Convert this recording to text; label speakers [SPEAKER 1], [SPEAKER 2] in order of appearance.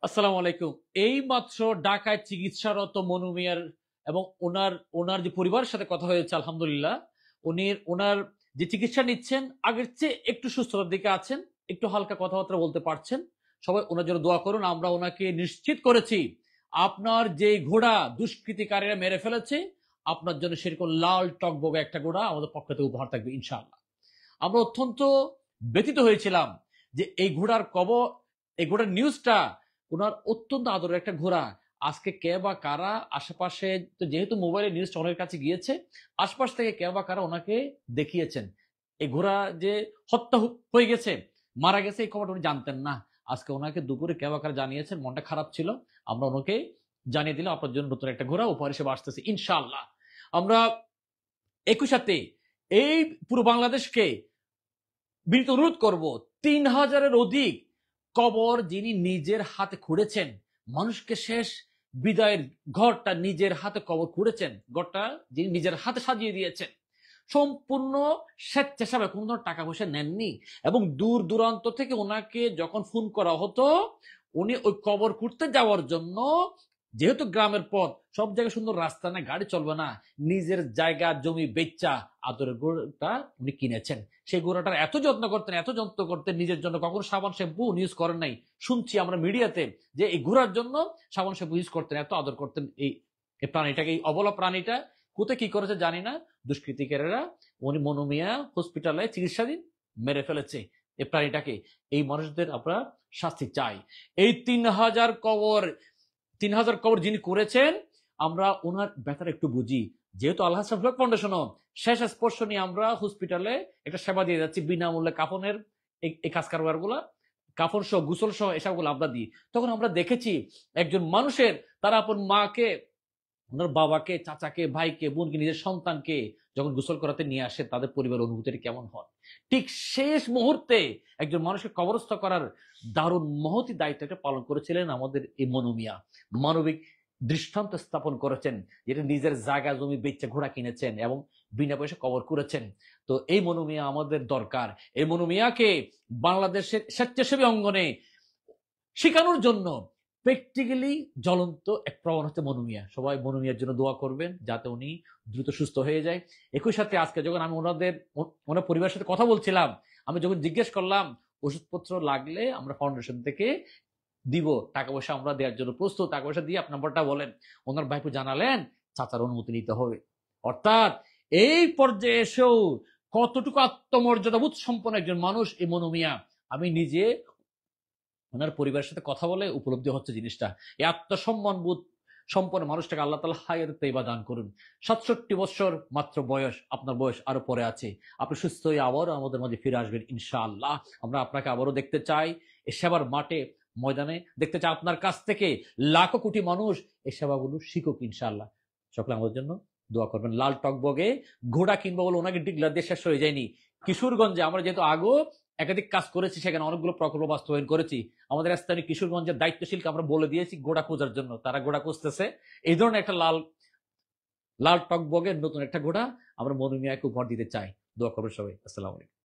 [SPEAKER 1] আসসালামু আলাইকুম। এই মাত্র ঢাকায় চিকিৎসারত মনু মিয়ার এবং ওনার ওনার যে পরিবারের সাথে কথা হয়েছে আলহামদুলিল্লাহ। ওনার যে চিকিৎসা নিচ্ছেন আগের চেয়ে একটু সুস্থতার দিকে আছেন, একটু হালকা কথাবার্তা বলতে পারছেন। সবাই ওনার জন্য দোয়া করুন। আমরা ওনাকে নিশ্চিত করেছি আপনার যে ঘোড়া দুষ্কৃতিকারীরা মেরে ফেলেছে, আপনার জন্য সেরকম লাল টকবগে একটা ঘোড়া আমাদের পক্ষ থেকে উপহার থাকবে ইনশাআল্লাহ। আমরা অত্যন্ত ব্যথিত হয়েছিলাম যে এই ঘোড়ার নিউজটা ওনার অত্যন্ত আদরের একটা ঘোড়া আজকে কে বা কারা আশেপাশে, তো যেহেতু মোবাইলে নিউজটা ওনার কাছে গিয়েছে, আশপাশ থেকে কে বা কারা ওনাকে দেখিয়েছেন এই ঘোড়া যে হত্যা হয়ে গেছে, মারা গেছে, এই খবরটা উনি জানতেন না। আজকে ওনাকে দুপুরে কে বা কারা জানিয়েছেন, মনটা খারাপ ছিল। আমরা ওনাকে জানিয়ে দিলাম আপনার জন্য নতুন একটা ঘোড়া উপহার হিসেবে আসতেছে ইনশাআল্লাহ। আমরা একই সাথে এই পুরো বাংলাদেশকে বিনীত অনুরোধ করব, ৩,০০০-এর অধিক কবর যিনি নিজের হাতে খুঁড়েছেন, মানুষকে শেষ বিদায়ের ঘরটা নিজের হাতে কবর খুঁড়েছেন, ঘরটা যিনি নিজের হাতে সাজিয়ে দিয়েছেন, সম্পূর্ণ স্বেচ্ছাসেবে, কোনো ধরনের টাকা পয়সা নেননি। এবং দূর দূরান্ত থেকে ওনাকে যখন ফোন করা হতো, উনি ওই কবর খুঁড়তে যাওয়ার জন্য, যেহেতু গ্রামের পথ, সব জায়গায় সুন্দর রাস্তা না, গাড়ি চলবে না, নিজের জায়গা জমি বেচা আদরের গরুটা উনি কিনেছেন। সেই গরুটার এত যত্ন করতেন, এত যত্ন করতেন, নিজের জন্য কখনো সাবান শ্যাম্পু ইউজ করেন নাই। শুনছি আমরা মিডিয়াতে যে এই ঘোড়ার জন্য সাবান শ্যাম্পু ইউজ করতেন, এত আদর করতেন এই এই প্রাণীটাকে, এই অবলা প্রাণীটা। কোথায় কি করেছে জানি না, দুষ্কৃতিকারীরা উনি মনোমিয়া হসপিটালে চিকিৎসাধীন মেরে ফেলেছে এই প্রাণীটাকে। এই মানুষদের আমরা শাস্তি চাই। এই ৩,০০০ কবর যিনি করেছেন, আমরা ওনার ব্যথাটা একটু বুঝি। যেহেতু আল্লাহ সাফাক ফাউন্ডেশন শেষ স্পর্শ নিয়ে আমরা হসপিটালে একটা সেবা দিয়ে যাচ্ছি, বিনামূল্যে কাফনের এই কাজ কারবার গুলা, কাফন সহ গুসল সহ এসবগুলো আমরা দিই। তখন আমরা দেখেছি একজন মানুষের, তারা আপন মাকে, ওনার বাবাকে, চাচাকে, ভাইকে, বোনকে, নিজের সন্তানকে যখন গোসল করাতে নিয়ে আসে, তাদের পরিবার অনুভূতিটা কেমন হয়। ঠিক শেষ মুহূর্তে একজন মানুষকে কবরস্থ করার দারুণ মহতি দায়িত্বটা পালন করেছিলেন আমাদের এই মনুমিয়া। মানবিক দৃষ্টান্ত স্থাপন করেছেন, যেটা নিজের জায়গা জমি বেচে ঘোড়া কিনেছেন এবং বিনা পয়সা কবর করেছেন। তো এই মনুমিয়া আমাদের দরকার। এই মনুমিয়াকে বাংলাদেশের স্বেচ্ছাসেবী অঙ্গনে শেখানোর জন্য প্র্যাকটিক্যালি জ্বলন্ত এক প্রমাণ হচ্ছে মনুমিয়া। সবাই মনুমিয়ার জন্য দোয়া করবেন যাতে উনি দ্রুত সুস্থ হয়ে যায়। একই সাথে আজকে যখন আমি ওনার পরিবারের সাথে কথা বলছিলাম, আমি যখন জিজ্ঞেস করলাম ওষুধপত্র লাগলে আমরা ফাউন্ডেশন থেকে দিব, টাকা পয়সা আমরা দেওয়ার জন্য প্রস্তুত, টাকা পয়সা দিয়ে আপনার নাম্বারটা বলেন। ওনার ভাইপু জানালেন চাচার অনুমতি নিতে হবে। অর্থাৎ এই পর্যায়ে এসেও কতটুকু আত্মমর্যাদাবোধ সম্পন্ন একজন মানুষ এই মনুমিয়া, আমি নিজে ওনার পরিবারের সাথে কথা বলে উপলব্ধি হচ্ছে জিনিসটা। এই আত্মসম্মান বোধ সম্পন্ন মানুষটাকে আল্লাহ তাআলা হায়াত তাইয়্যিবা দান করুন। ৬৭ বছর মাত্র বয়স, আপনার বয়স আরো পরে আছে। আপনি সুস্থ হয়ে আবারও আমাদের মাঝে ফিরে আসবেন ইনশাআল্লাহ। আমরা আপনাকে আবারও দেখতে চাই এই সেবার মাঠে, ময়দানে দেখতে চাই আপনার কাছ থেকে লাখো কোটি মানুষ এই সেবাগুলো শিখুক ইনশাআল্লাহ। সকলে আমাদের জন্য দোয়া করবেন। লাল টকবগে ঘোড়া কিনবো বলে ওনাকে ডিক্লার দিয়ে শেষ হয়ে যায়নি। কিশোরগঞ্জে আমরা যেহেতু আগেও একাধিক কাজ করেছি, সেখানে অনেকগুলো প্রকল্প বাস্তবায়ন করেছি। আমাদের স্থানীয় কিশোরগঞ্জের দায়িত্বশীলকে আমরা বলে দিয়েছি ঘোড়া খোঁজার জন্য, তারা ঘোড়া খুঁজতেছে। এই ধরনের একটা লাল লাল টকবগের নতুন একটা ঘোড়া আমরা মনু মিয়াকে উপহার দিতে চাই। দোয়া করবেন সবাই। আসসালামু আলাইকুম।